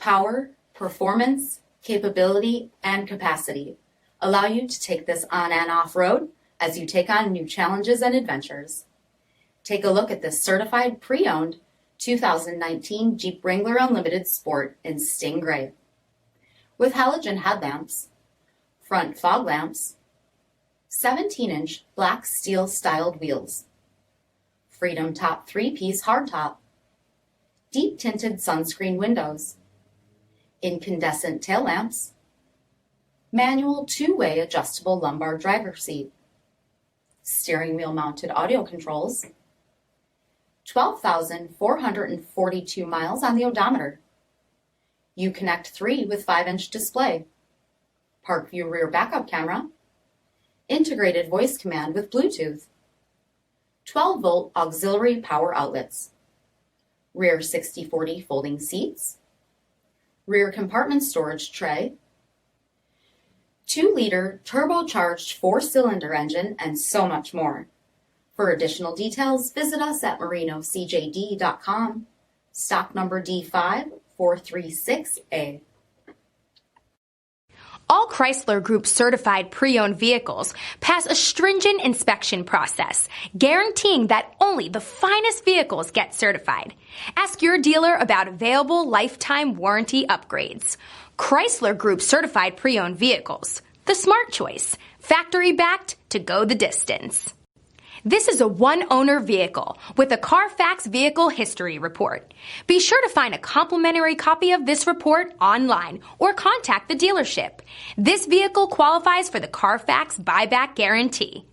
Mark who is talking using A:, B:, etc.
A: Power, performance, capability, and capacity allow you to take this on and off road as you take on new challenges and adventures. Take a look at this certified pre-owned 2019 Jeep Wrangler Unlimited Sport in Sting Gray. With halogen headlamps, front fog lamps, 17-inch black steel styled wheels, Freedom Top 3-piece hardtop, deep tinted sunscreen windows, incandescent tail lamps, manual two-way adjustable lumbar driver seat, steering wheel mounted audio controls, 12,442 miles on the odometer, Uconnect 3 with 5-inch display, Park View rear backup camera, integrated voice command with Bluetooth, 12-volt auxiliary power outlets, rear 60/40 folding seats, rear compartment storage tray, 2-liter turbocharged 4-cylinder engine, and so much more. For additional details, visit us at marinocjd.com, stock number D5436A.
B: All Chrysler Group certified pre-owned vehicles pass a stringent inspection process, guaranteeing that only the finest vehicles get certified. Ask your dealer about available lifetime warranty upgrades. Chrysler Group certified pre-owned vehicles, the smart choice, factory backed to go the distance. This is a one-owner vehicle with a CARFAX vehicle history report. Be sure to find a complimentary copy of this report online or contact the dealership. This vehicle qualifies for the CARFAX buyback guarantee.